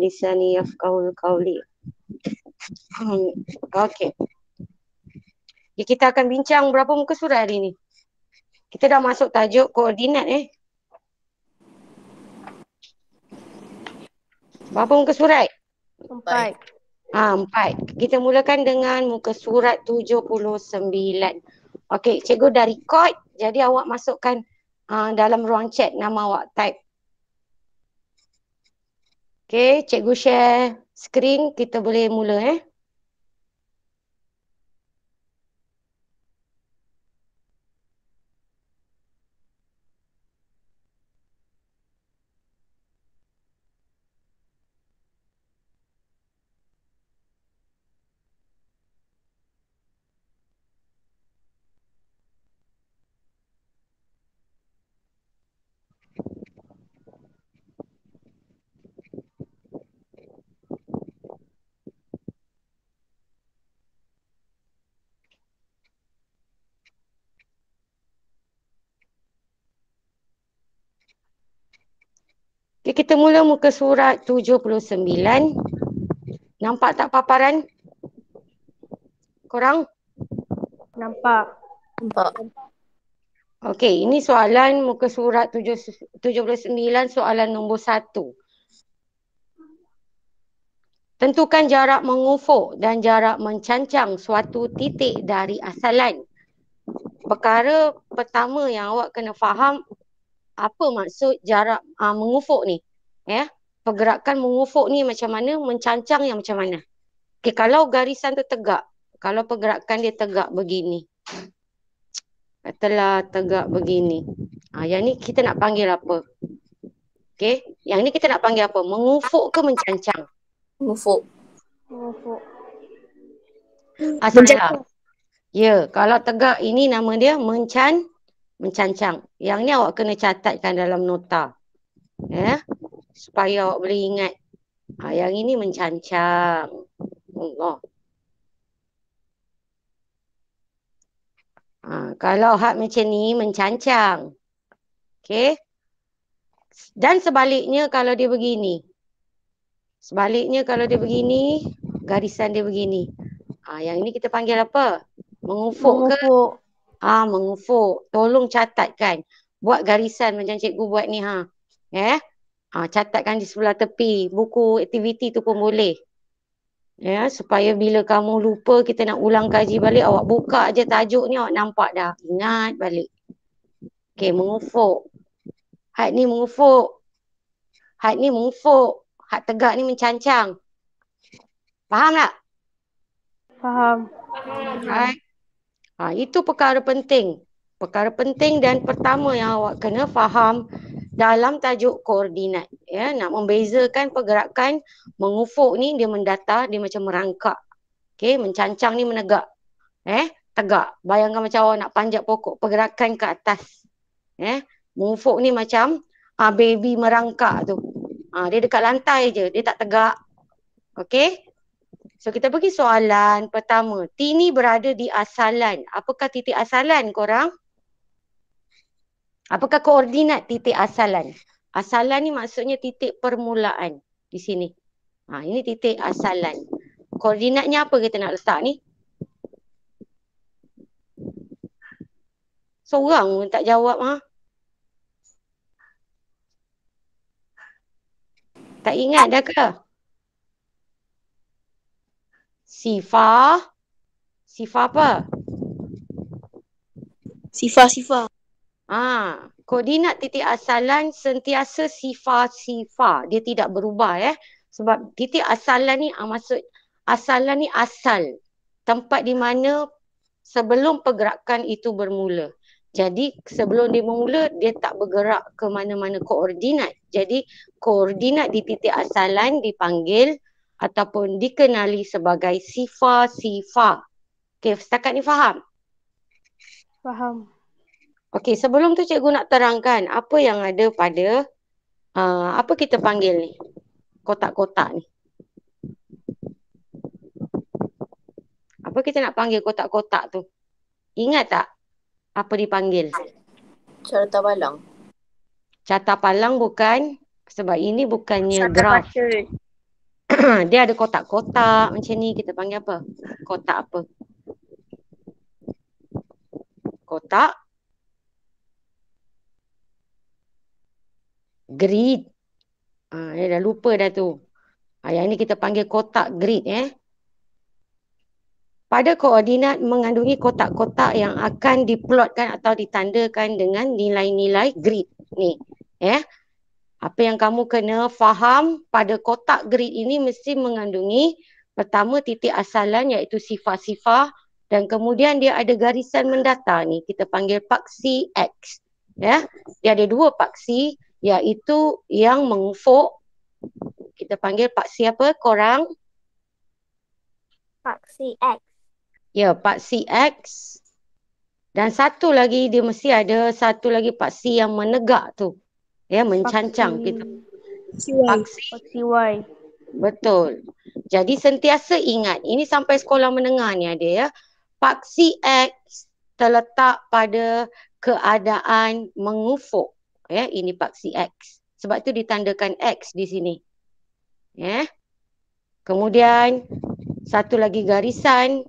lisani yafqahul qawli. Okey. Ya, kita akan bincang berapa muka surat hari ni? Kita dah masuk tajuk koordinat Berapa muka surat? 4. 4. Kita mulakan dengan muka surat 79. Okey, cikgu dah record. Jadi awak masukkan dalam ruang chat nama awak, type. Okey, cikgu share screen. Kita boleh mula Okay, kita mula muka surat 79. Nampak tak paparan? Korang? Nampak. Okey, ini soalan muka surat 79, soalan nombor 1. Tentukan jarak mengufuk dan jarak mencancang suatu titik dari asalan. Perkara pertama yang awak kena faham, apa maksud jarak mengufuk ni? Pergerakan mengufuk ni macam mana, mencancang yang macam mana? Okey, kalau garisan tu tegak, kalau pergerakan dia tegak begini. Katalah tegak begini. Yang ni kita nak panggil apa? Okey, yang ni kita nak panggil apa? Mengufuk ke mencancang? Mengufuk. Salah. Ya, kalau tegak ini nama dia mencancang. Yang ni awak kena catatkan dalam nota. Supaya awak boleh ingat. Yang ini mencancang. Allah. Kalau hak macam ni mencancang. Okey. Dan sebaliknya kalau dia begini. Sebaliknya kalau dia begini, garisan dia begini. Yang ini kita panggil apa? Mengufuk ke? Mengufuk. Tolong catatkan. Buat garisan macam cikgu buat ni. Catatkan di sebelah tepi. Buku aktiviti tu pun boleh. Supaya bila kamu lupa kita nak ulang kaji balik, awak buka je tajuk ni, awak nampak dah. Ingat balik. Okey, mengufuk. Had ni mengufuk. Had ni mengufuk. Had tegak ni mencancang. Faham tak? Faham. Right. Itu perkara penting. Perkara penting dan pertama yang awak kena faham dalam tajuk koordinat. Nak membezakan pergerakan mengufuk ni dia mendatar, dia macam merangkak. Okey, mencancang ni menegak. Tegak. Bayangkan macam awak nak panjat pokok, pergerakan ke atas. Mengufuk ni macam baby merangkak tu. Dia dekat lantai je, dia tak tegak. Okey? So kita pergi soalan pertama. T ni berada di asalan. Apakah titik asalan korang? Apakah koordinat titik asalan? Asalan ni maksudnya titik permulaan di sini. Ini titik asalan. Koordinatnya apa kita nak letak ni? Seorang pun tak jawab. Tak ingat dah ke? Sifar. Sifar apa? Sifar. Koordinat titik asalan sentiasa sifar. Dia tidak berubah Sebab titik asalan ni maksud asalan ni asal. Tempat di mana sebelum pergerakan itu bermula. Jadi sebelum dia bermula, dia tak bergerak ke mana-mana koordinat. Jadi koordinat di titik asalan dipanggil ataupun dikenali sebagai sifar. Okey, setakat ni faham? Faham. Okey, sebelum tu cikgu nak terangkan apa yang ada pada apa kita panggil ni? Kotak-kotak ni. Apa kita nak panggil kotak-kotak tu? Ingat tak apa dipanggil? Carta palang. Carta palang bukan, sebab ini bukannya graf. Dia ada kotak-kotak macam ni, kita panggil apa? Kotak apa? Kotak grid. Dia dah lupa dah tu. Yang ni kita panggil kotak grid Pada koordinat mengandungi kotak-kotak yang akan diplotkan atau ditandakan dengan nilai-nilai grid ni. Apa yang kamu kena faham pada kotak grid ini mesti mengandungi pertama titik asalan iaitu sifar-sifar dan kemudian dia ada garisan mendata ni, kita panggil paksi X. Dia ada dua paksi iaitu yang mengufuk, kita panggil paksi apa korang? Paksi X. Ya, paksi X. Dan satu lagi dia mesti ada satu lagi paksi yang menegak tu. Mencancang kita. Paksi Y. Betul. Jadi sentiasa ingat, ini sampai sekolah menengah ni ada Paksi X terletak pada keadaan mengufuk. Ini paksi X. Sebab tu ditandakan X di sini. Kemudian satu lagi garisan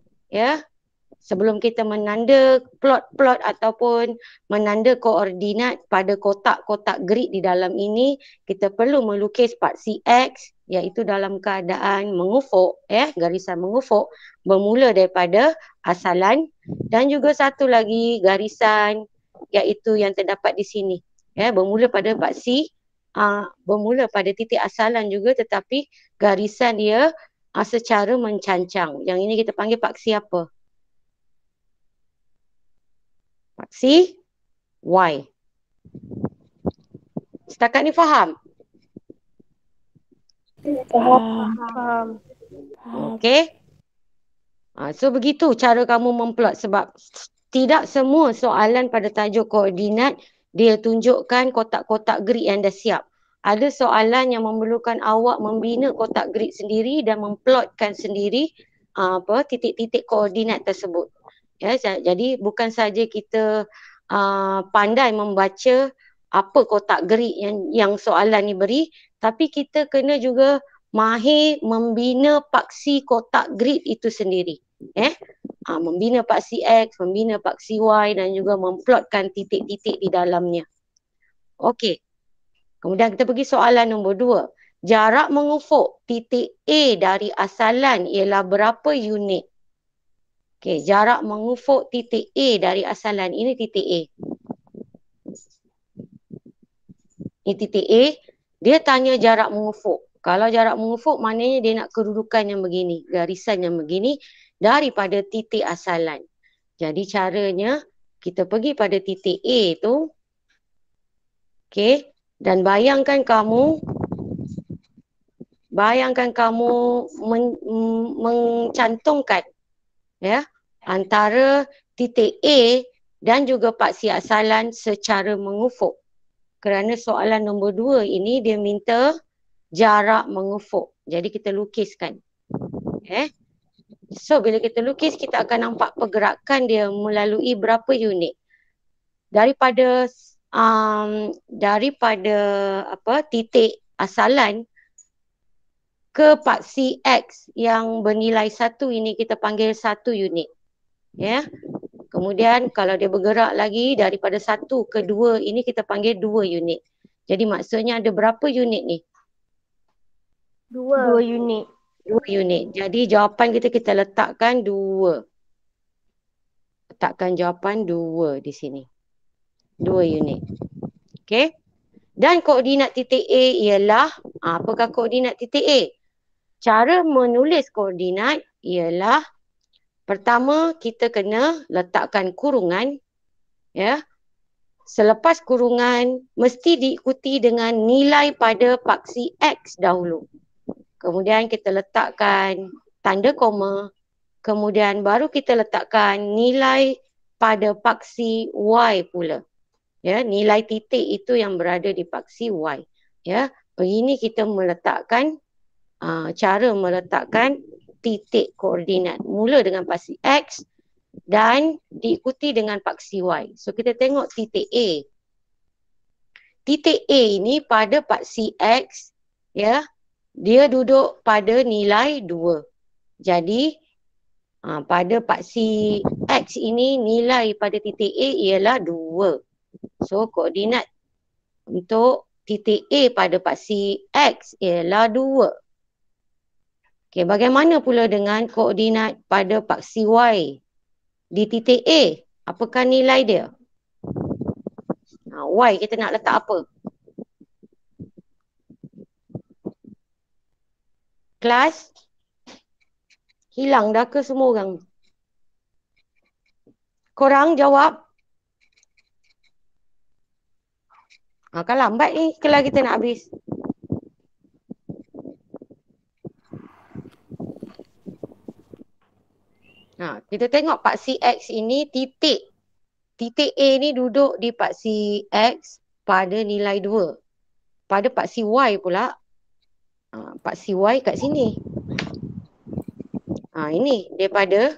sebelum kita menanda plot-plot ataupun menanda koordinat pada kotak-kotak grid di dalam ini, kita perlu melukis paksi X iaitu dalam keadaan mengufuk, garisan mengufuk bermula daripada asalan dan juga satu lagi garisan iaitu yang terdapat di sini. Bermula pada paksi, bermula pada titik asalan juga tetapi garisan dia secara mencancang. Yang ini kita panggil paksi apa? Paksi Y. Setakat ni faham? Faham. Okey. So begitu cara kamu memplot sebab tidak semua soalan pada tajuk koordinat dia tunjukkan kotak-kotak grid yang dah siap. Ada soalan yang memerlukan awak membina kotak grid sendiri dan memplotkan sendiri titik-titik koordinat tersebut. Jadi bukan saja kita pandai membaca apa kotak grid yang soalan ni beri, tapi kita kena juga mahir membina paksi kotak grid itu sendiri. Membina paksi X, membina paksi Y dan juga memplotkan titik-titik di dalamnya. Okey. Kemudian kita pergi soalan nombor 2. Jarak mengufuk titik A dari asalan ialah berapa unit? Okey, jarak mengufuk titik A dari asalan. Ini titik A. Ini titik A. Dia tanya jarak mengufuk. Kalau jarak mengufuk maknanya dia nak kedudukan yang begini. Garisan yang begini daripada titik asalan. Jadi caranya kita pergi pada titik A tu. Okey. Dan bayangkan kamu mencantumkan antara titik A dan juga paksi asalan secara mengufuk. Kerana soalan nombor 2 ini dia minta jarak mengufuk. Jadi kita lukiskan. So bila kita lukis kita akan nampak pergerakan dia melalui berapa unit. Daripada titik asalan ke paksi X yang bernilai 1 ini kita panggil 1 unit. Kemudian kalau dia bergerak lagi daripada 1 ke 2 ini kita panggil 2 unit. Jadi maksudnya ada berapa unit ni? 2 unit. 2 unit. Jadi jawapan kita letakkan 2. Letakkan jawapan 2 di sini. 2 unit. Okey. Dan koordinat titik A ialah, apakah koordinat titik A? Cara menulis koordinat ialah pertama kita kena letakkan kurungan. Selepas kurungan mesti diikuti dengan nilai pada paksi X dahulu. Kemudian kita letakkan tanda koma. Kemudian baru kita letakkan nilai pada paksi Y pula. Nilai titik itu yang berada di paksi Y. Begini kita meletakkan cara meletakkan titik koordinat. Mula dengan paksi X dan diikuti dengan paksi Y. So kita tengok titik A. Titik A ini pada paksi X dia duduk pada nilai 2. Jadi pada paksi X ini nilai pada titik A ialah 2. So koordinat untuk titik A pada paksi X ialah 2. Okey, bagaimana pula dengan koordinat pada paksi Y di titik A? Apakah nilai dia? Y kita nak letak apa? Kelas? Hilang dah ke semua orang? Korang jawab. Kan lambat ni kelas kita nak habis. Kita tengok paksi X ini titik A ni duduk di paksi X pada nilai 2. Pada paksi Y pula, paksi Y kat sini. Ini daripada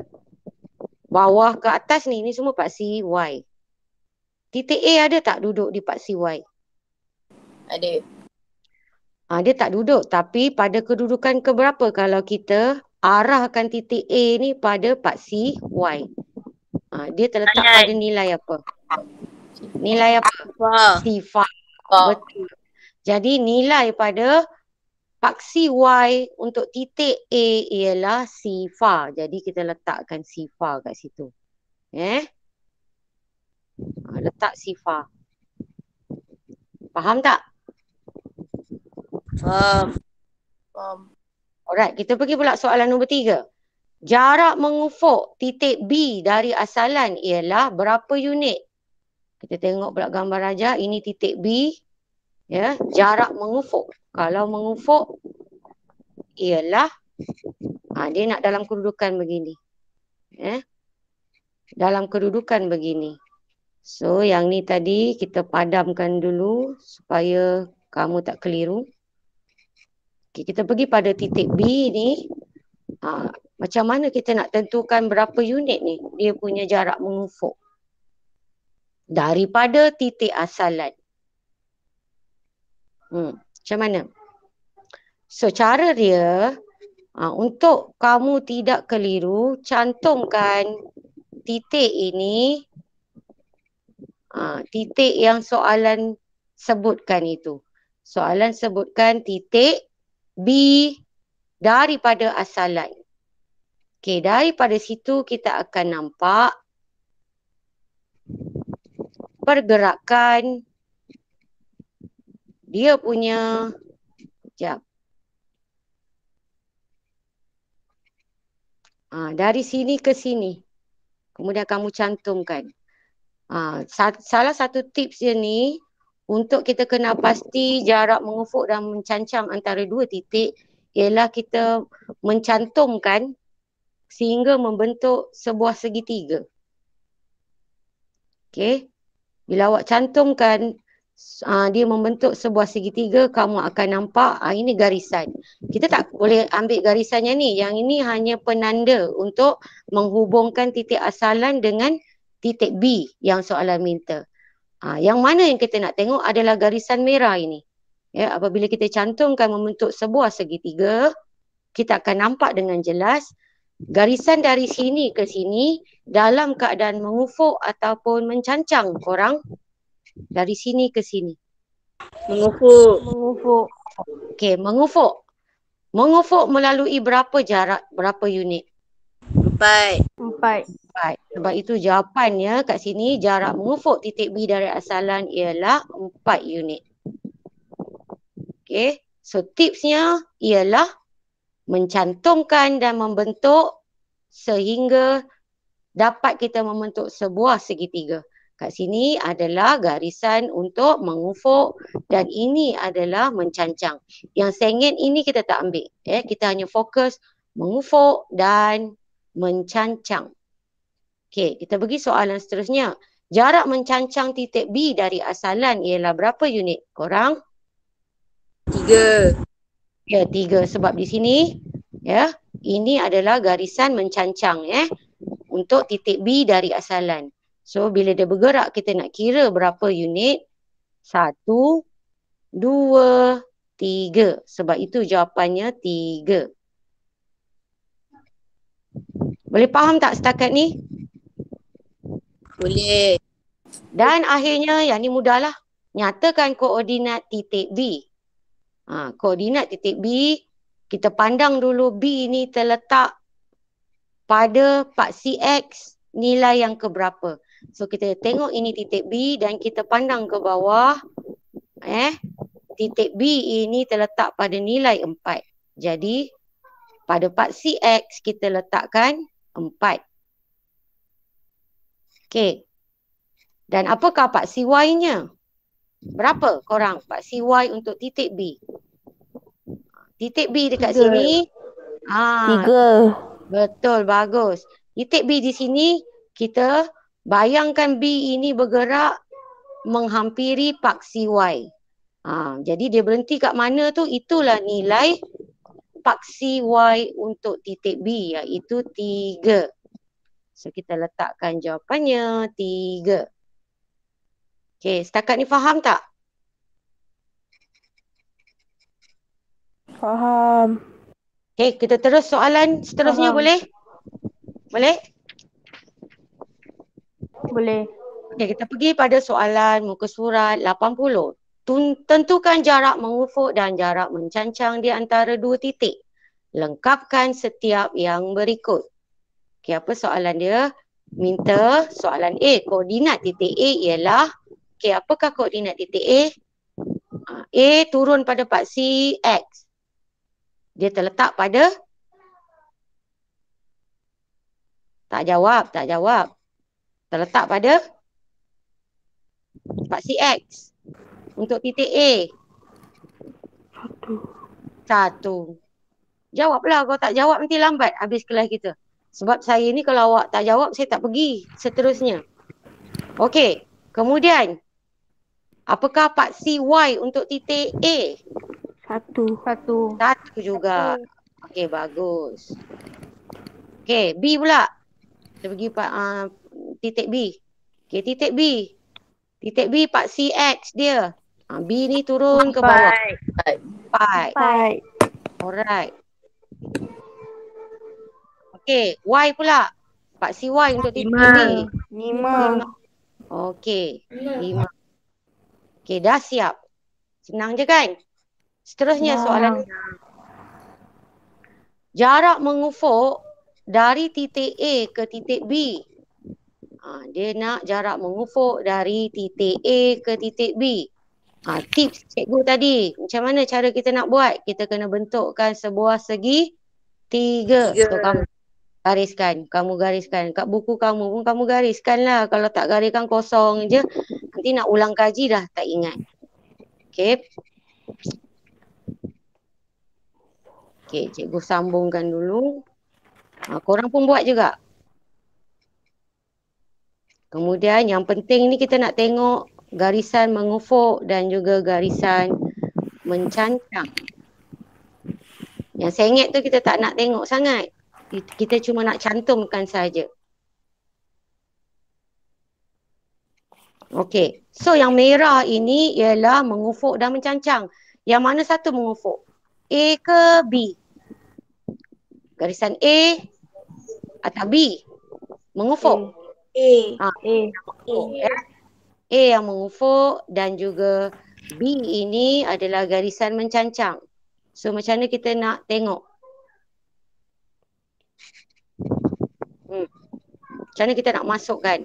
bawah ke atas ni semua paksi Y. Titik A ada tak duduk di paksi Y? Ada. Dia tak duduk, tapi pada kedudukan keberapa kalau kita arahkan titik A ni pada paksi Y? Dia terletak pada nilai apa? Nilai apa? Sifar. Betul. Jadi nilai pada paksi Y untuk titik A ialah sifar. Jadi kita letakkan sifar kat situ. Letak sifar. Faham tak? Faham. Alright, kita pergi pula soalan nombor 3. Jarak mengufuk titik B dari asalan ialah berapa unit? Kita tengok pula gambar Raja. Ini titik B. Ya, jarak mengufuk. Kalau mengufuk ialah dia nak dalam kedudukan begini. Dalam kedudukan begini. So yang ni tadi kita padamkan dulu supaya kamu tak keliru. Okay, kita pergi pada titik B ni. Macam mana kita nak tentukan berapa unit ni dia punya jarak mengufuk daripada titik asalan? Macam mana? So cara dia, untuk kamu tidak keliru, cantumkan titik ini, titik yang soalan sebutkan itu. Soalan sebutkan titik B daripada asalan. Okey, daripada situ kita akan nampak pergerakan dia punya, dari sini ke sini. Kemudian kamu cantumkan. Salah satu tips dia ni, untuk kita kena pasti jarak mengufuk dan mencancang antara dua titik, ialah kita mencantumkan sehingga membentuk sebuah segitiga. Okey. Bila awak cantumkan dia membentuk sebuah segitiga, kamu akan nampak ini garisan. Kita tak boleh ambil garisannya ni. Yang ini hanya penanda untuk menghubungkan titik asalan dengan titik B yang soalan minta. Yang mana yang kita nak tengok adalah garisan merah ini. Ya, apabila kita cantumkan membentuk sebuah segitiga, kita akan nampak dengan jelas garisan dari sini ke sini dalam keadaan mengufuk ataupun mencancang korang. Dari sini ke sini. Mengufuk. Okey, mengufuk. Mengufuk melalui berapa jarak, berapa unit? 4. Sebab itu jawapannya kat sini, jarak mengufuk titik B dari asalan ialah 4 unit. Okey, so tipsnya ialah mencantumkan dan membentuk sehingga dapat kita membentuk sebuah segitiga. Kat sini adalah garisan untuk mengufuk dan ini adalah mencancang. Yang sengit ini kita tak ambil. Kita hanya fokus mengufuk dan mencancang. Okey, kita pergi soalan seterusnya. Jarak mencancang titik B dari asalan ialah berapa unit? Korang? 3. Ya, 3. Sebab di sini, ini adalah garisan mencancang untuk titik B dari asalan. So, bila dia bergerak, kita nak kira berapa unit. 1, 2, 3. Sebab itu jawapannya 3. Boleh faham tak setakat ni? Boleh. Dan akhirnya yang ni mudahlah. Nyatakan koordinat titik B. Koordinat titik B, kita pandang dulu B ni terletak pada paksi X nilai yang keberapa. So kita tengok ini titik B dan kita pandang ke bawah. Titik B ini terletak pada nilai 4. Jadi pada paksi X kita letakkan 4. Okey. Dan apakah paksi Y-nya? Berapa korang paksi Y untuk titik B? Titik B dekat 3. sini. 3. Betul, bagus. Titik B di sini, kita bayangkan B ini bergerak menghampiri paksi Y. Jadi dia berhenti kat mana tu? Itulah nilai paksi Y untuk titik B, iaitu 3. So kita letakkan jawapannya 3. Okey, setakat ni faham tak? Faham. Okey, kita terus soalan seterusnya. Faham. Boleh? Boleh? Boleh. Okey, kita pergi pada soalan muka surat 80. Tentukan jarak mengufuk dan jarak mencancang di antara dua titik. Lengkapkan setiap yang berikut. Okey, apa soalan dia? Minta soalan A, koordinat titik A ialah, okey, apakah koordinat titik A? A turun pada paksi X. Dia terletak pada? Tak jawab. Terletak pada paksi X. Untuk titik A. 1. Jawablah, kalau tak jawab nanti lambat habis kelas kita. Sebab saya ni kalau awak tak jawab, saya tak pergi seterusnya. Okey, kemudian apakah paksi Y untuk titik A? 1. 1 juga. Okey, bagus. Okey, B pula. Kita pergi titik B. Okey, titik B. Titik B paksi X dia. B ni turun ke bawah. 4. 4. Alright. Okey, Y pula. Paksi Y untuk titik B. 5. Okey, 5. Okey, dah siap. Senang je kan? Seterusnya soalan jarak mengufuk dari titik A ke titik B. Dia nak jarak mengufuk dari titik A ke titik B. Tips cikgu tadi, macam mana cara kita nak buat? Kita kena bentukkan sebuah segi 3. So, kamu gariskan. Kat buku kamu pun kamu gariskan lah. Kalau tak gariskan kosong je, nanti nak ulang kaji dah tak ingat. Okey. Okey, cikgu sambungkan dulu. Korang pun buat juga. Kemudian yang penting ni kita nak tengok garisan mengufuk dan juga garisan mencancang. Yang sengit tu kita tak nak tengok sangat. Kita cuma nak cantumkan saja. Okey. So yang merah ini ialah mengufuk dan mencancang. Yang mana satu mengufuk? A ke B? Garisan A atau B? Mengufuk. A yang mengufuk dan juga B ini adalah garisan mencancang. So macam mana kita nak tengok? Macam mana kita nak masukkan?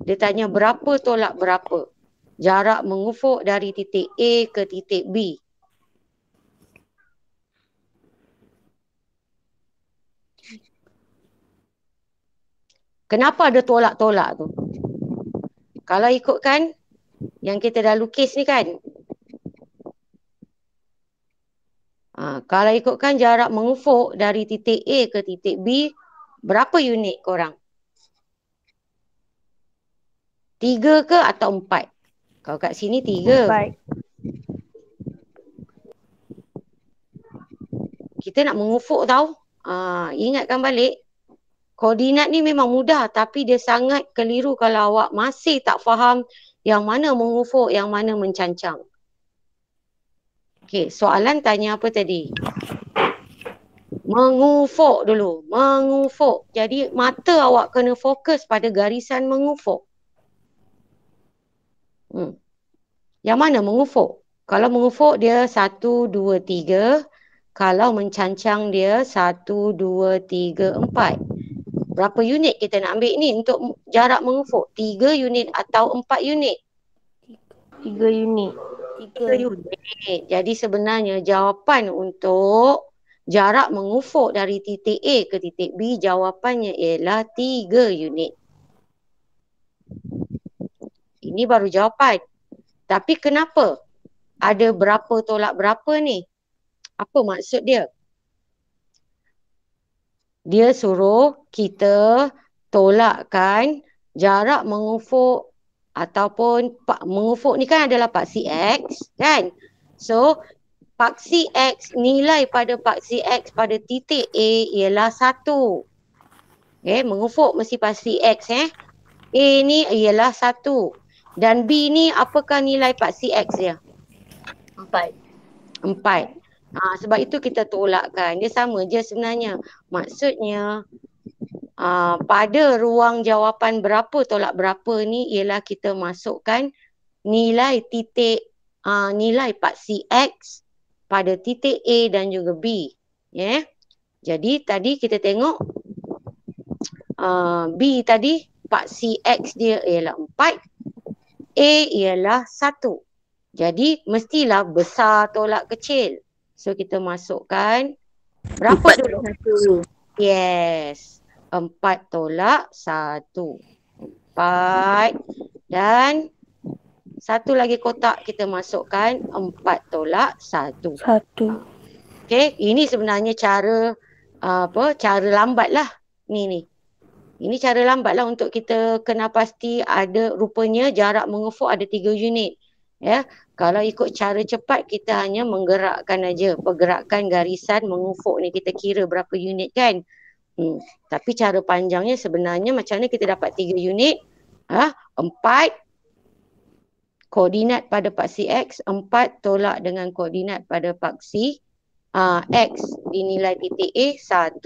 Dia tanya berapa tolak berapa? Jarak mengufuk dari titik A ke titik B. Kenapa ada tolak-tolak tu? Kalau ikutkan yang kita dah lukis ni kan. Kalau ikutkan jarak mengufuk dari titik A ke titik B, berapa unit korang? 3 ke atau 4? Kalau kat sini 3. 4. Kita nak mengufuk tau. Ingatkan balik. Koordinat ni memang mudah tapi dia sangat keliru kalau awak masih tak faham yang mana mengufuk, yang mana mencancang. Okey, soalan tanya apa tadi? Mengufuk dulu. Mengufuk. Jadi mata awak kena fokus pada garisan mengufuk. Yang mana mengufuk? Kalau mengufuk dia 1, 2, 3. Kalau mencancang dia 1, 2, 3, 4. Berapa unit kita nak ambil ni untuk jarak mengufuk? 3 unit atau 4 unit? 3 unit. 3 unit. Jadi sebenarnya jawapan untuk jarak mengufuk dari titik A ke titik B, jawapannya ialah 3 unit. Ini baru jawapan. Tapi kenapa? Ada berapa tolak berapa ni? Apa maksud dia? Dia suruh kita tolakkan jarak mengufuk ataupun mengufuk ni kan adalah paksi X kan? So paksi X, nilai pada paksi X pada titik A ialah 1. Mengufuk mesti paksi X A ni ialah 1. Dan B ni apakah nilai paksi X dia? 4. 4. Sebab itu kita tolakkan. Dia sama je sebenarnya. Maksudnya pada ruang jawapan berapa tolak berapa ni ialah kita masukkan nilai titik nilai paksi X pada titik A dan juga B. Jadi tadi kita tengok B tadi paksi X dia ialah 4, A ialah 1. Jadi mestilah besar tolak kecil. So kita masukkan berapa 4 dulu? 1. Yes. 4 tolak 1. 4 dan satu lagi kotak kita masukkan 4 tolak 1. 1. Okey, ini sebenarnya cara cara lambat lah. Ni. Ini cara lambat lah untuk kita kena pasti ada rupanya jarak mengufuk ada 3 unit. Kalau ikut cara cepat kita hanya menggerakkan aja pergerakan garisan mengufuk ni kita kira berapa unit kan. Tapi cara panjangnya sebenarnya macam mana kita dapat 3 unit? 4 koordinat pada paksi X, 4 tolak dengan koordinat pada paksi X dinilai titik A 1.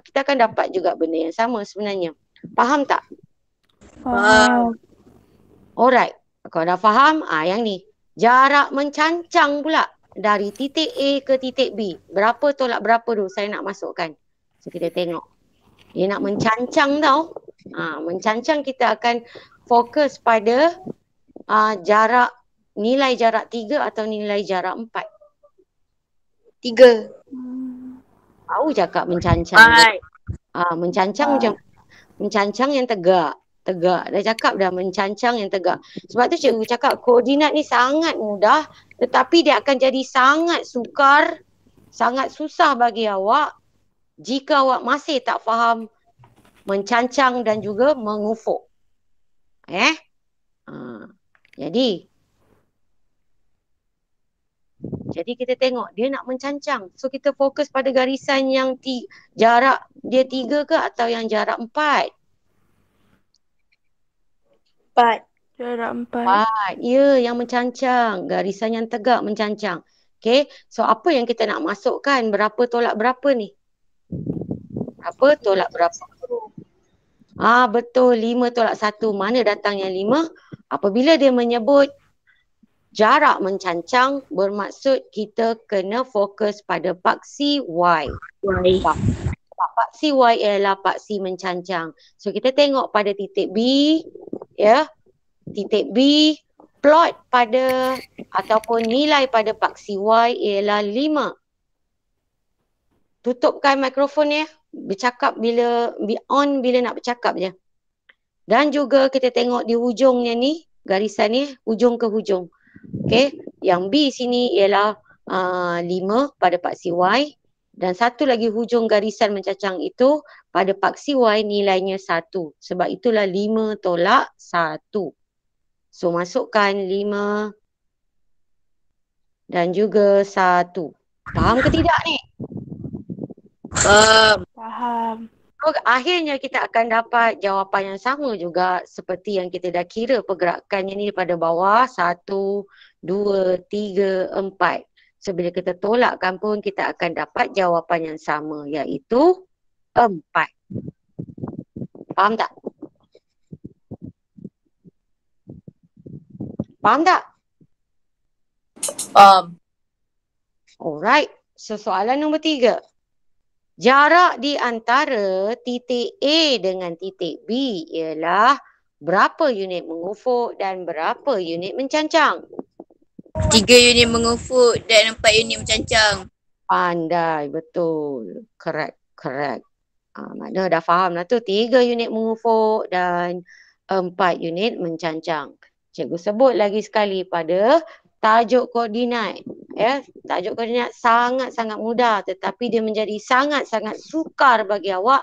Kita akan dapat juga benda yang sama sebenarnya. Faham tak? Faham. Alright. Kalau dah faham, yang ni. Jarak mencancang pula dari titik A ke titik B. Berapa tolak berapa dulu saya nak masukkan. So kita tengok. Dia nak mencancang tau. Mencancang kita akan fokus pada jarak, nilai jarak 3 atau nilai jarak 4. 3. Tahu cakap mencancang. 4. Mencancang macam mencancang yang tegak. Dah cakap dah mencancang yang tegak. Sebab tu cikgu cakap koordinat ni sangat mudah tetapi dia akan jadi sangat sukar, sangat susah bagi awak jika awak masih tak faham mencancang dan juga mengufuk. Jadi kita tengok dia nak mencancang. So kita fokus pada garisan yang jarak dia 3 ke atau yang jarak 4? 4. Jarak 4. Ya, yang mencancang. Garisan yang tegak mencancang. Okay, so apa yang kita nak masukkan? Berapa tolak berapa ni? Berapa tolak berapa? Betul, 5 tolak 1. Mana datangnya 5? Apabila dia menyebut jarak mencancang, bermaksud kita kena fokus pada paksi Y. Paksi Y ialah paksi mencancang. So kita tengok pada titik B, titik B, plot pada ataupun nilai pada paksi Y ialah 5. Tutupkan mikrofon ya. Bercakap bila on bila nak bercakap je. Dan juga kita tengok di hujungnya ni, garisan ni hujung ke hujung. Okey, yang B sini ialah 5 pada paksi Y dan satu lagi hujung garisan mencancang itu pada paksi Y nilainya 1. Sebab itulah 5 tolak 1. So masukkan 5 dan juga 1. Faham ke tidak ni? Faham. So, akhirnya kita akan dapat jawapan yang sama juga seperti yang kita dah kira pergerakannya ni pada bawah 1, 2, 3, 4. So bila kita tolakkan pun kita akan dapat jawapan yang sama, iaitu 4. Faham tak? Faham tak? Alright. So soalan nombor 3. Jarak di antara titik A dengan titik B ialah berapa unit mengufuk dan berapa unit mencancang? 3 unit mengufuk dan 4 unit mencancang. Pandai, betul. Correct. Mana dah faham lah tu. 3 unit mengufuk dan 4 unit mencancang. Cikgu sebut lagi sekali pada tajuk koordinat. Tajuk koordinat sangat-sangat mudah tetapi dia menjadi sangat-sangat sukar bagi awak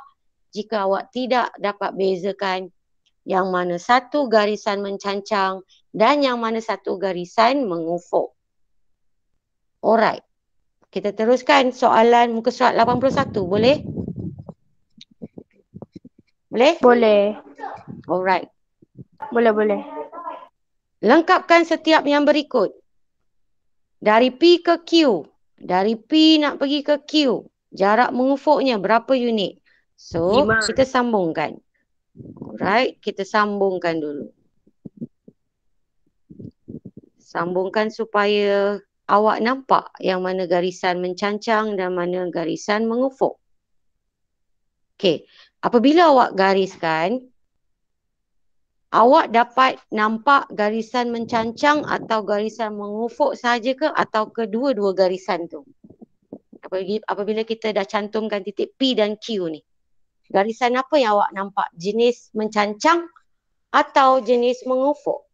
jika awak tidak dapat bezakan yang mana satu garisan mencancang dan yang mana satu garisan mengufuk. Alright. Kita teruskan soalan muka surat 81. Boleh? Boleh? Boleh. Alright. Boleh. Lengkapkan setiap yang berikut. Dari P ke Q. Dari P nak pergi ke Q. Jarak mengufuknya berapa unit? So, 5. kita sambungkan. Alright, kita sambungkan dulu. Sambungkan supaya awak nampak yang mana garisan mencancang dan mana garisan mengufuk. Okey, apabila awak gariskan, awak dapat nampak garisan mencancang atau garisan mengufuk sahaja ke atau kedua-dua garisan tu? Apabila kita dah cantumkan titik P dan Q ni. Garisan apa yang awak nampak? Jenis mencancang atau jenis mengufuk?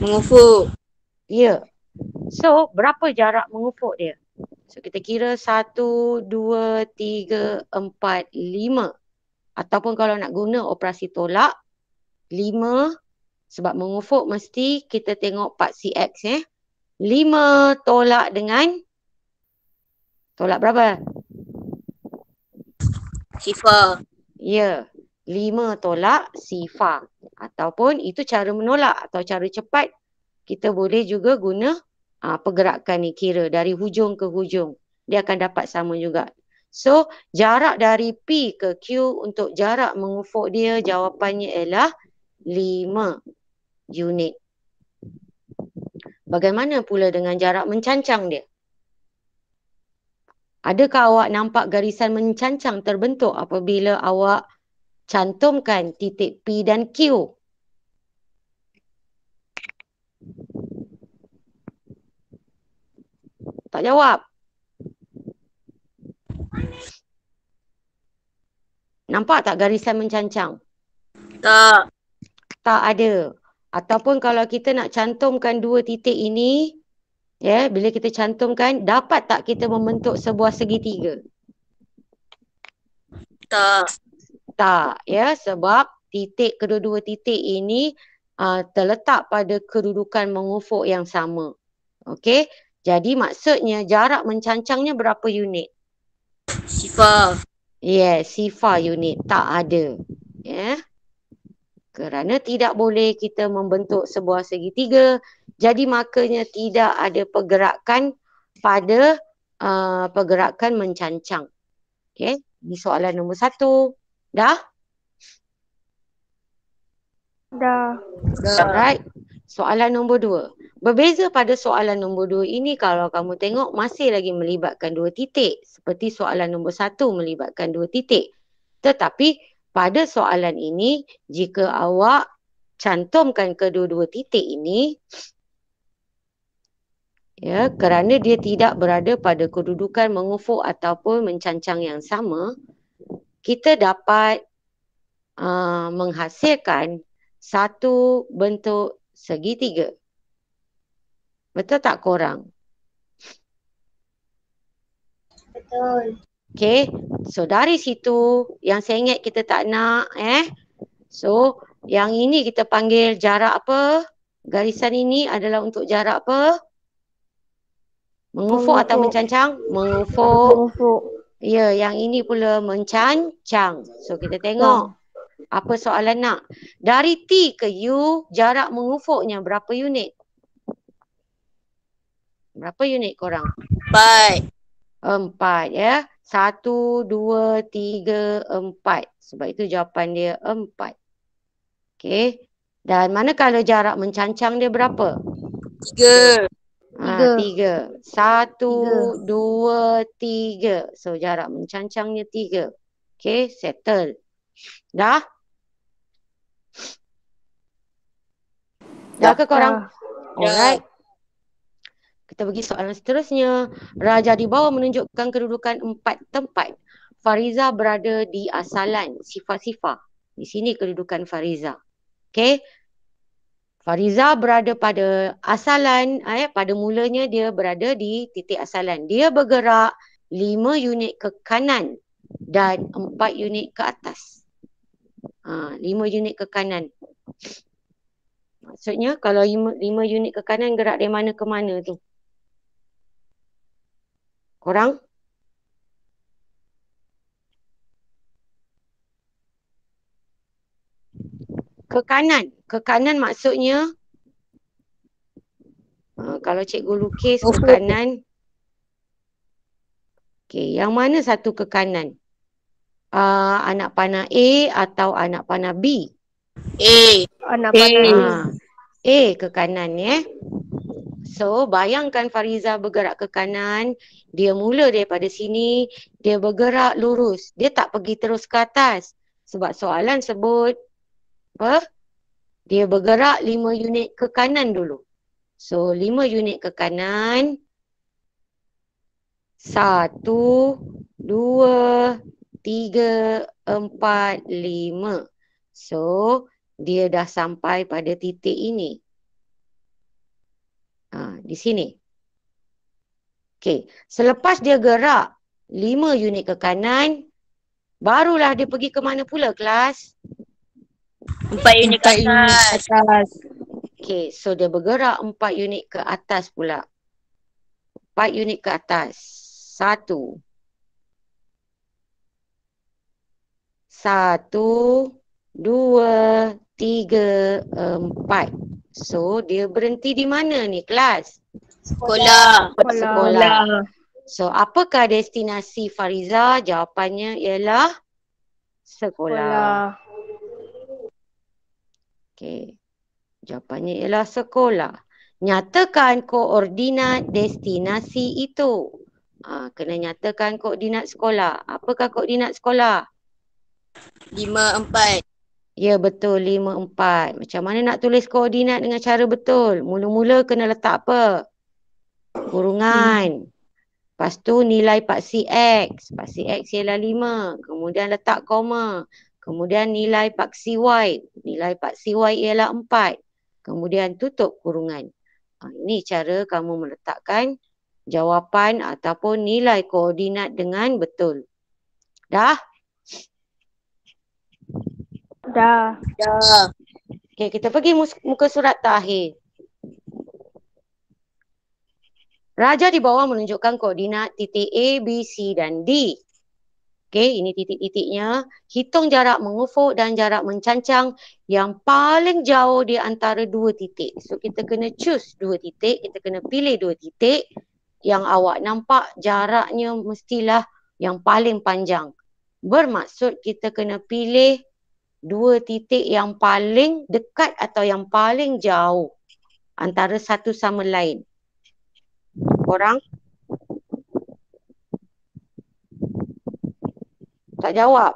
Mengufuk. Ya. So, berapa jarak mengufuk dia? So, kita kira 1, 2, 3, 4, 5. Ataupun kalau nak guna operasi tolak, 5 sebab mengufuk mesti kita tengok part CX 5 tolak dengan tolak berapa? Sifar. Ya, 5 tolak sifar. Ataupun itu cara menolak atau cara cepat. Kita boleh juga guna pergerakan ni, kira dari hujung ke hujung. Dia akan dapat sama juga. So, jarak dari P ke Q untuk jarak mengufuk dia, jawapannya ialah 5 unit. Bagaimana pula dengan jarak mencancang dia? Adakah awak nampak garisan mencancang terbentuk apabila awak cantumkan titik P dan Q? Tak jawab. Nampak tak garisan mencancang? Tak. Tak ada. Ataupun kalau kita nak cantumkan dua titik ini, bila kita cantumkan, dapat tak kita membentuk sebuah segitiga? Tak. Tak, sebab kedua-dua titik ini terletak pada kedudukan mengufuk yang sama. Okey, jadi maksudnya jarak mencancangnya berapa unit? Sifar. Sifar unit. Tak ada. Kerana tidak boleh kita membentuk sebuah segitiga, jadi makanya tidak ada pergerakan pada pergerakan mencancang. Okey, ini soalan nombor 1. Dah? Dah. Alright. Soalan nombor 2. Berbeza pada soalan nombor 2 ini kalau kamu tengok masih lagi melibatkan dua titik. Seperti soalan nombor 1 melibatkan dua titik. Tetapi pada soalan ini jika awak cantumkan kedua-dua titik ini, kerana dia tidak berada pada kedudukan mengufuk ataupun mencancang yang sama, kita dapat menghasilkan satu bentuk segitiga. Betul tak korang? Betul. Okay, so dari situ yang saya ingat kita tak nak so yang ini kita panggil jarak apa? Garisan ini adalah untuk jarak apa? Mengufuk atau mencancang? Mengufuk. Ya, yang ini pula mencancang. So kita tengok apa soalan nak. Dari T ke U, jarak mengufuknya berapa unit? Berapa unit korang? 4. 4 ya. 1, 2, 3, 4. Sebab itu jawapan dia 4. Okey. Dan manakala jarak mencancang dia berapa? 3. 3. 1, 3. 2, 3. So jarak mencancangnya 3. Okey, settle. Dah? Dah ke korang? Alright. Kita pergi soalan seterusnya. Raja di bawah menunjukkan kedudukan 4 tempat. Fariza berada di asalan sifar-sifar. Di sini kedudukan Fariza. Okey. Fariza berada pada asalan, pada mulanya dia berada di titik asalan. Dia bergerak 5 unit ke kanan dan 4 unit ke atas. 5 unit ke kanan. Maksudnya kalau 5 unit ke kanan gerak dari mana ke mana tu? Korang? Ke kanan. Ke kanan maksudnya kalau cikgu lukis ke kanan. Okey, yang mana satu ke kanan? Anak panah A atau anak panah B? A. Anak panah A. A ke kanan So, bayangkan Fariza bergerak ke kanan. Dia mula daripada sini. Dia bergerak lurus. Dia tak pergi terus ke atas. Sebab soalan sebut apa? Dia bergerak 5 unit ke kanan dulu. So, 5 unit ke kanan. 1, 2, 3, 4, 5. So, dia dah sampai pada titik ini. Di sini. Okey, selepas dia gerak 5 unit ke kanan, barulah dia pergi ke mana pula kelas? 4 unit ke atas. Okey, so dia bergerak 4 unit ke atas pula. 4 unit ke atas. 1. 1, 2, 3, 4. So, dia berhenti di mana ni kelas? Sekolah. Sekolah. So, apakah destinasi Fariza? Jawapannya ialah sekolah. Okey. Jawapannya ialah sekolah. Nyatakan koordinat destinasi itu. Kena nyatakan koordinat sekolah. Apakah koordinat sekolah? 5, 4. Ya, betul. 5, 4. Macam mana nak tulis koordinat dengan cara betul? Mula-mula kena letak apa? Kurungan. Lepas tu nilai paksi X. Paksi X ialah 5. Kemudian letak koma. Kemudian nilai paksi Y. Nilai paksi Y ialah 4. Kemudian tutup kurungan. Ini cara kamu meletakkan jawapan ataupun nilai koordinat dengan betul. Dah? Dah. Okey, kita pergi muka surat terakhir. Raja di bawah menunjukkan koordinat titik A, B, C dan D. Okey, ini titik-titiknya. Hitung jarak mengufuk dan jarak mencancang yang paling jauh di antara dua titik. So, kita kena choose dua titik. Kita kena pilih dua titik. Yang awak nampak jaraknya mestilah yang paling panjang. Bermaksud kita kena pilih dua titik yang paling dekat atau yang paling jauh antara satu sama lain. Korang? Tak jawab.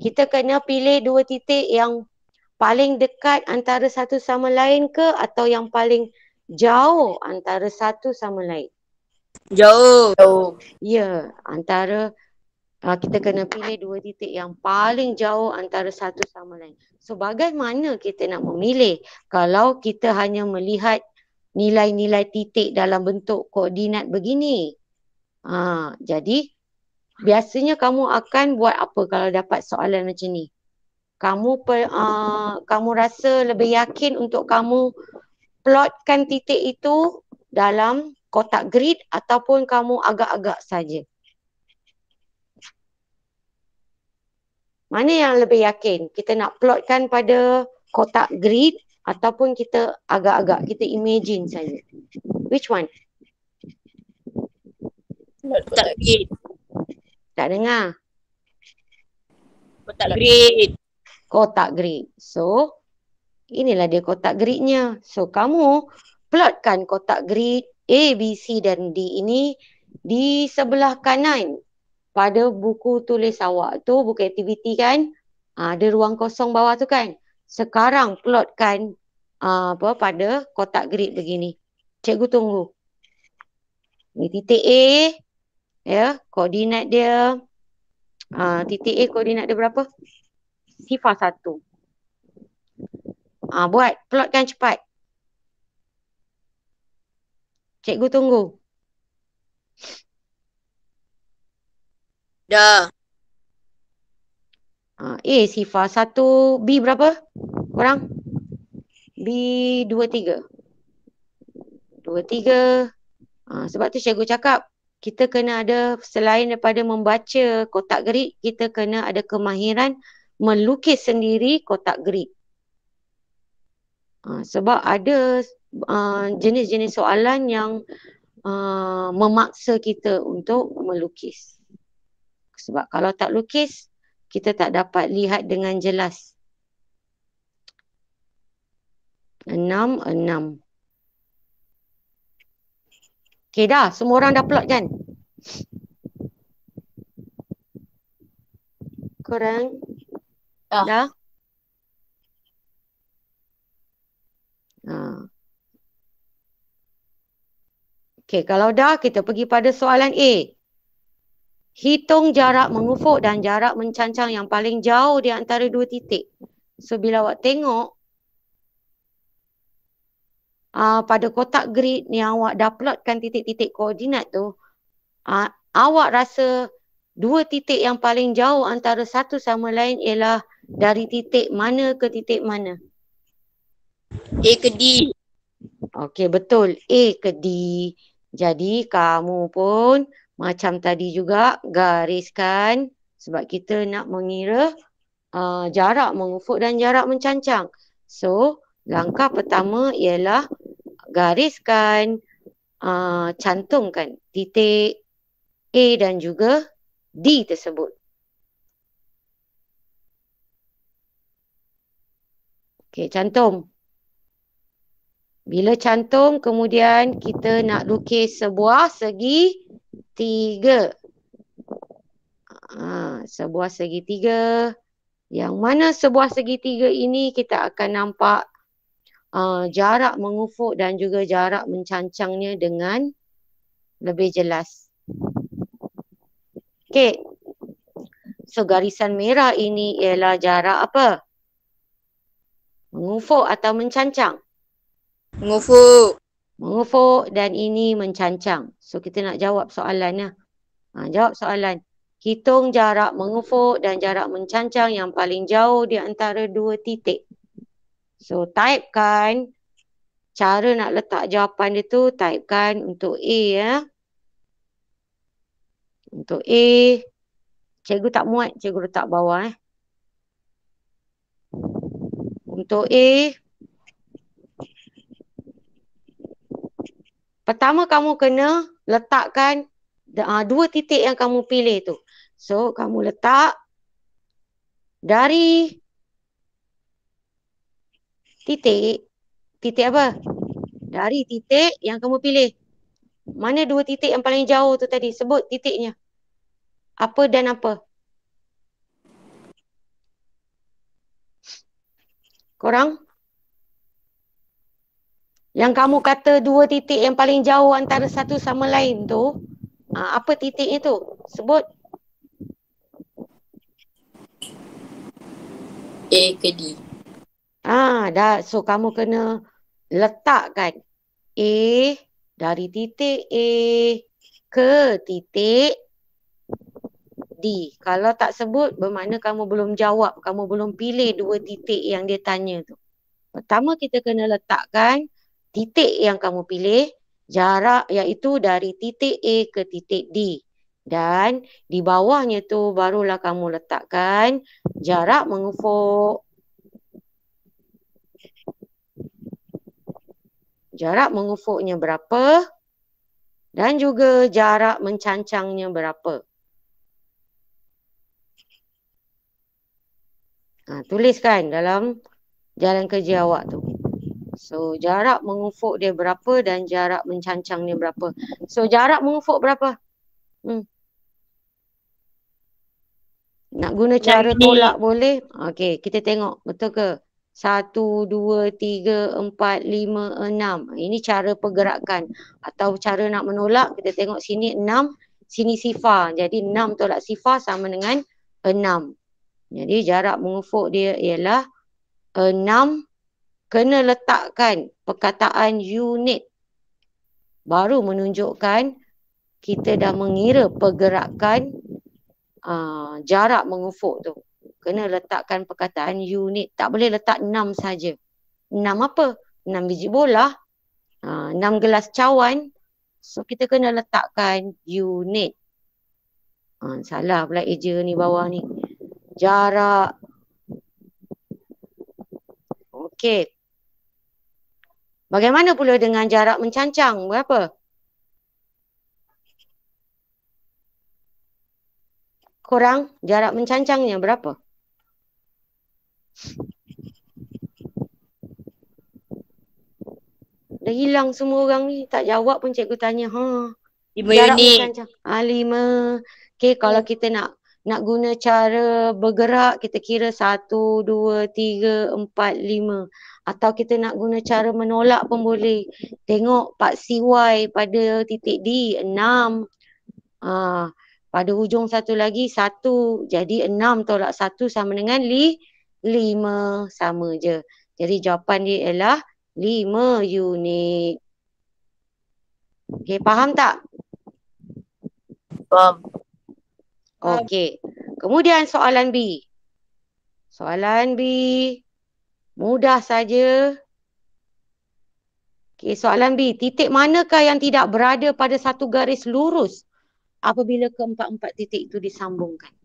Kita kena pilih dua titik yang paling dekat antara satu sama lain ke atau yang paling jauh antara satu sama lain? Jauh. Ya, antara kita kena pilih dua titik yang paling jauh antara satu sama lain. So, bagaimana kita nak memilih kalau kita hanya melihat nilai-nilai titik dalam bentuk koordinat begini? Jadi, biasanya kamu akan buat apa kalau dapat soalan macam ni? Kamu rasa lebih yakin untuk kamu plotkan titik itu dalam kotak grid ataupun kamu agak-agak saja? Mana yang lebih yakin? Kita nak plotkan pada kotak grid ataupun kita agak-agak, kita imagine saja? Which one? Kotak grid. Tak dengar. Kotak grid. Kotak grid. So, inilah dia kotak gridnya. So, kamu plotkan kotak grid A, B, C dan D ini di sebelah kanan pada buku tulis awak tu, buku aktiviti kan. Ada ruang kosong bawah tu kan. Sekarang plotkan pada kotak grid begini. Cikgu tunggu. Ni titik A, ya, koordinat dia. Titik A koordinat dia berapa? Sifar 1. Buat, plotkan cepat. Cikgu tunggu. Dah. A sifar 1, B berapa? Korang? B 23. 23. Sebab tu cikgu cakap, kita kena ada, selain daripada membaca kotak grid, kita kena ada kemahiran melukis sendiri kotak grid. Sebab ada jenis-jenis soalan yang memaksa kita untuk melukis. Sebab kalau tak lukis, kita tak dapat lihat dengan jelas. 6. Okey dah, semua orang dah plot kan? Korang? Dah? Okey, kalau dah, kita pergi pada soalan A. Hitung jarak mengufuk dan jarak mencancang yang paling jauh di antara dua titik. So, bila awak tengok pada kotak grid yang awak dah plotkan titik-titik koordinat tu, awak rasa dua titik yang paling jauh antara satu sama lain ialah dari titik mana ke titik mana? A ke D. Okey, betul. A ke D. Jadi, kamu pun macam tadi juga gariskan sebab kita nak mengira jarak mengufuk dan jarak mencancang. So, langkah pertama ialah gariskan, cantumkan titik A dan juga D tersebut. Okey, cantum. Bila cantum, kemudian kita nak lukis sebuah segitiga. Sebuah segitiga. Yang mana sebuah segitiga ini kita akan nampak jarak mengufuk dan juga jarak mencancangnya dengan lebih jelas. Okey. So, garisan merah ini ialah jarak apa? Mengufuk atau mencancang? Mengufuk. Mengufuk dan ini mencancang. So, kita nak jawab soalan. Jawab soalan. Hitung jarak mengufuk dan jarak mencancang yang paling jauh di antara dua titik. So, typekan. Cara nak letak jawapan dia tu, typekan untuk A ya. Untuk A. Cikgu tak muat, cikgu letak bawah. Untuk A. Pertama kamu kena letakkan dua titik yang kamu pilih tu. So, kamu letak dari titik apa? Dari titik yang kamu pilih. Mana dua titik yang paling jauh tu tadi? Sebut titiknya. Apa dan apa? Korang? Yang kamu kata dua titik yang paling jauh antara satu sama lain tu, apa titiknya tu? Sebut. A ke D. Dah. So, kamu kena letakkan A dari titik A ke titik D. Kalau tak sebut, bermakna kamu belum jawab. Kamu belum pilih dua titik yang dia tanya tu. Pertama, kita kena letakkan titik yang kamu pilih, jarak iaitu dari titik A ke titik D. Dan di bawahnya tu barulah kamu letakkan jarak mengufuk. Jarak mengufuknya berapa? Dan juga jarak mencancangnya berapa. Tuliskan dalam jalan kerja awak tu. So, jarak mengufuk dia berapa dan jarak mencancang dia berapa. So, jarak mengufuk berapa? Nak guna cara tolak boleh? Okey, kita tengok. Betul ke? 1, 2, 3, 4, 5, 6. Ini cara pergerakan. Atau cara nak menolak, kita tengok sini 6, sini sifar. Jadi 6 tolak sifar sama dengan 6. Jadi jarak mengufuk dia ialah 6. Kena letakkan perkataan unit. Baru menunjukkan kita dah mengira pergerakan jarak mengufuk tu. Kena letakkan perkataan unit. Tak boleh letak 6 saja. 6 apa? 6 biji bola. 6 gelas cawan. So kita kena letakkan unit. Salah pula eja ni bawah ni. Jarak. Okey. Bagaimana pula dengan jarak mencancang? Berapa? Korang jarak mencancangnya berapa? Dah hilang semua orang ni. Tak jawab pun cikgu tanya. 5 jarak unit. mencancang. 5. Okey, kalau kita nak guna cara bergerak, kita kira 1, 2, 3, 4, 5. Atau kita nak guna cara menolak pun boleh. Tengok Pak CY pada titik D, 6. Pada hujung satu lagi, 1. Jadi 6 tolak 1 sama dengan 5. Sama je. Jadi jawapan dia ialah 5 unit. Okey, faham tak? Faham. Okey. Kemudian soalan B. Soalan B. Mudah saja. Okey, soalan B. Titik manakah yang tidak berada pada satu garis lurus apabila keempat-empat titik itu disambungkan?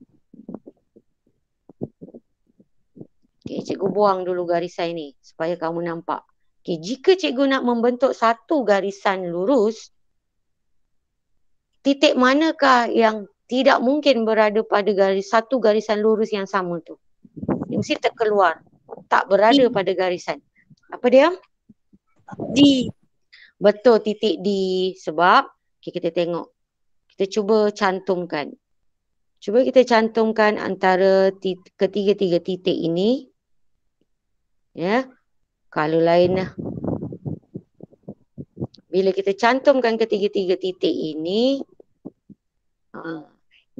Okey, cikgu buang dulu garisan ni supaya kamu nampak. Okey, jika cikgu nak membentuk satu garisan lurus, titik manakah yang tidak mungkin berada pada satu garisan lurus yang sama tu? Dia mesti terkeluar. Tak berada pada garisan. Apa dia? D. Betul, titik D. Sebab, okay, kita tengok. Kita cuba cantumkan. Cuba kita cantumkan antara ketiga-tiga titik ini. Ya. Kalau lain lah. Bila kita cantumkan ketiga-tiga titik ini,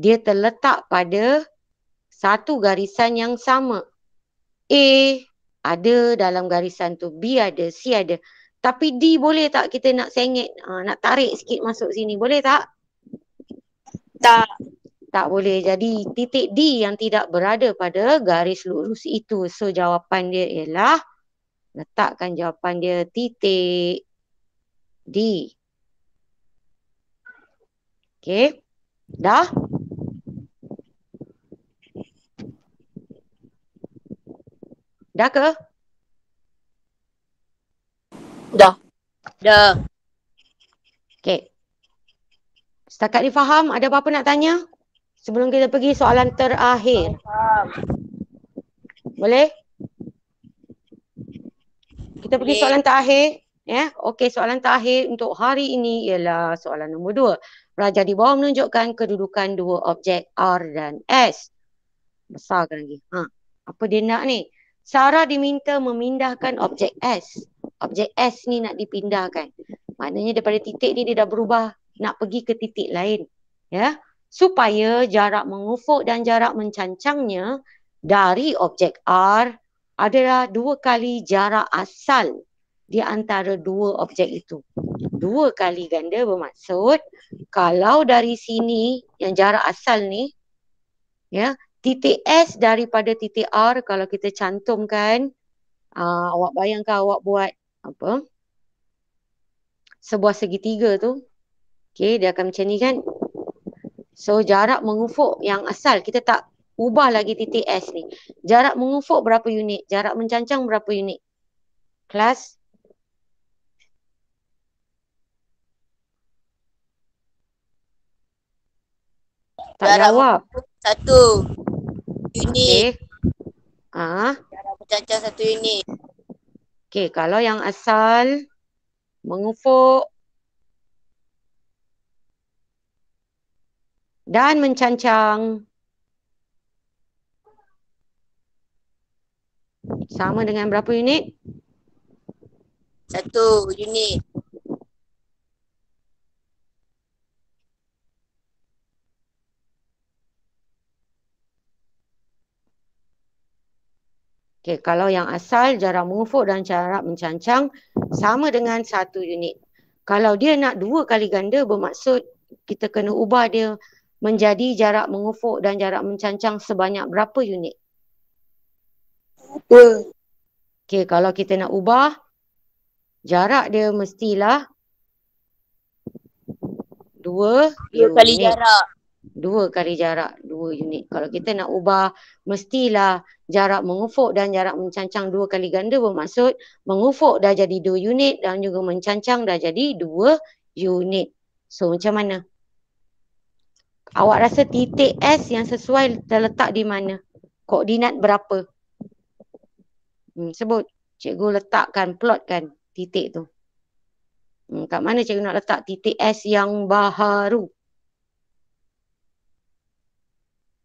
dia terletak pada satu garisan yang sama. A ada dalam garisan tu, B ada, C ada. Tapi D boleh tak kita nak sengit, nak tarik sikit masuk sini, boleh tak? Tak. Tak boleh. Jadi titik D yang tidak berada pada garis lurus itu. So jawapan dia ialah, letakkan jawapan dia titik D. Okey. Dah? Dah ke? Dah. Dah. Okey. Setakat ni faham? Ada apa-apa nak tanya? Sebelum kita pergi soalan terakhir. Boleh? Kita pergi Boleh. soalan terakhir. Ya, okey, soalan terakhir untuk hari ini ialah soalan nombor 2. Raja di bawah menunjukkan kedudukan dua objek R dan S. Besarkan lagi. Apa dia nak ni? Sarah diminta memindahkan objek S. Objek S ni nak dipindahkan. Maknanya daripada titik ni dia dah berubah nak pergi ke titik lain. Ya, supaya jarak mengufuk dan jarak mencancangnya dari objek R adalah 2 kali jarak asal di antara dua objek itu. 2 kali ganda bermaksud kalau dari sini yang jarak asal ni, ya, titik S daripada titik R kalau kita cantumkan, awak bayangkan awak buat apa? Sebuah segitiga tu. Okey, dia akan macam ni kan? So jarak mengufuk yang asal kita tak ubah lagi titik S ni. Jarak mengufuk berapa unit? Jarak mencancang berapa unit? Kelas? Tak jawab. 1 unit. Okey. Jarak mencancang 1 unit. Okey, kalau yang asal mengufuk dan mencancang sama dengan berapa unit? 1 unit. Okey, kalau yang asal jarak mengufuk dan jarak mencancang sama dengan 1 unit. Kalau dia nak 2 kali ganda bermaksud kita kena ubah dia menjadi jarak mengufuk dan jarak mencancang sebanyak berapa unit? 2. Okey, kalau kita nak ubah jarak dia mestilah 2 2 kali unit. jarak. 2 kali jarak, 2 unit. Kalau kita nak ubah, mestilah jarak mengufuk dan jarak mencancang 2 kali ganda bermaksud mengufuk dah jadi 2 unit dan juga mencancang dah jadi 2 unit. So macam mana? Awak rasa titik S yang sesuai terletak di mana? Koordinat berapa? Sebut. Cikgu letakkan, plotkan titik tu. Kat mana cikgu nak letak titik S yang baharu?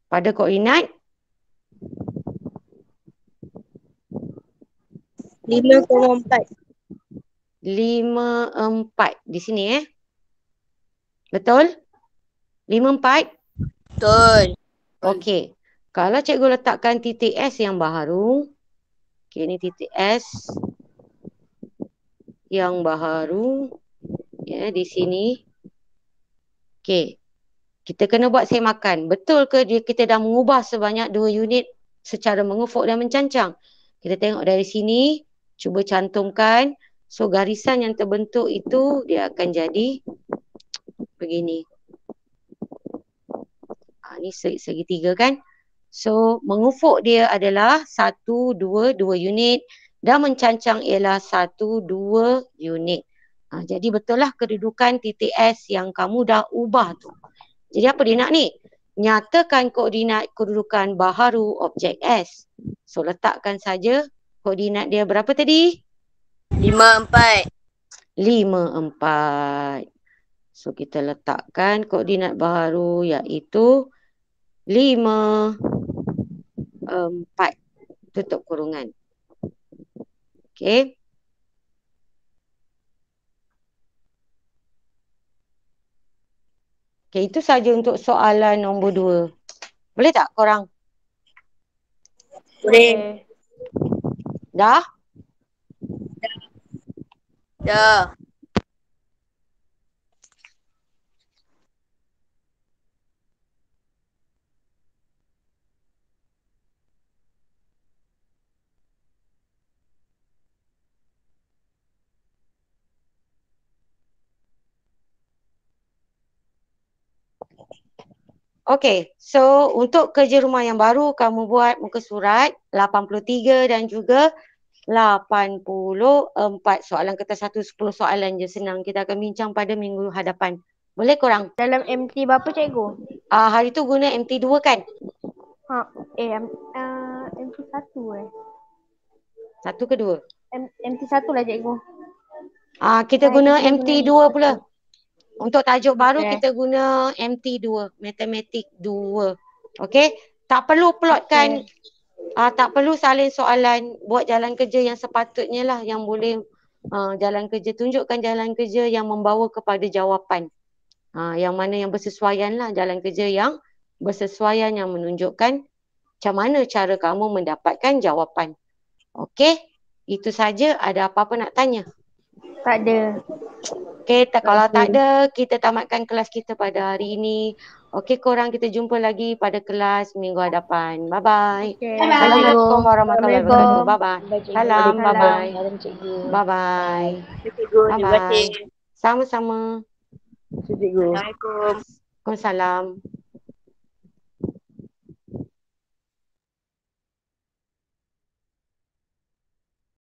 Pada koordinat 5,4. 5,4 di sini Betul? 5,4? Betul. Okey. Kalau cikgu letakkan titik S yang baharu. Okey, ni titik S yang baharu. Ya, di sini. Okey. Kita kena buat semakan. Betul ke kita dah mengubah sebanyak 2 unit secara mengufuk dan mencancang? Kita tengok dari sini. Cuba cantumkan. So, garisan yang terbentuk itu dia akan jadi begini. Ni segitiga kan? So, mengufuk dia adalah 1, 2, 2 unit dan mencancang ialah 1, 2 unit. Jadi betul lah kedudukan titik S yang kamu dah ubah tu. Jadi apa dia nak ni? Nyatakan koordinat kedudukan baharu objek S. So, letakkan saja koordinat dia berapa tadi? 5,4. 5,4. So, kita letakkan koordinat baharu iaitu 5,4. Tutup kurungan. Okey. Okey, itu saja untuk soalan nombor 2. Boleh tak korang? Boleh. Dah? Dah. Okey, so untuk kerja rumah yang baru kamu buat muka surat 83 dan juga 84. Soalan kertas 1, 10 soalan je, senang. Kita akan bincang pada minggu hadapan. Boleh korang? Dalam MT berapa cikgu? Hari tu guna MT2 kan? MT1 1 ke 2? MT1 lah cikgu. Kita guna MT2 pula. Untuk tajuk baru Okey. kita guna MT2, Matematik 2. Okey? Tak perlu plotkan, tak perlu salin soalan, buat jalan kerja yang sepatutnya lah yang boleh jalan kerja. Tunjukkan jalan kerja yang membawa kepada jawapan. Yang mana yang bersesuaian lah, jalan kerja yang bersesuaian yang menunjukkan macam mana cara kamu mendapatkan jawapan. Okey? Itu saja. Ada apa-apa nak tanya? Tak ada. Okey, kalau tak ada, kita tamatkan kelas kita pada hari ini. Okey korang, kita jumpa lagi pada kelas minggu hadapan. Bye-bye. Okay. Assalamualaikum warahmatullahi wabarakatuh. Bye-bye. Salam, Salam. bye-bye. Cikgu. Bye-bye. Cikgu, terima kasih. Sama-sama. Assalamualaikum. Waalaikumsalam.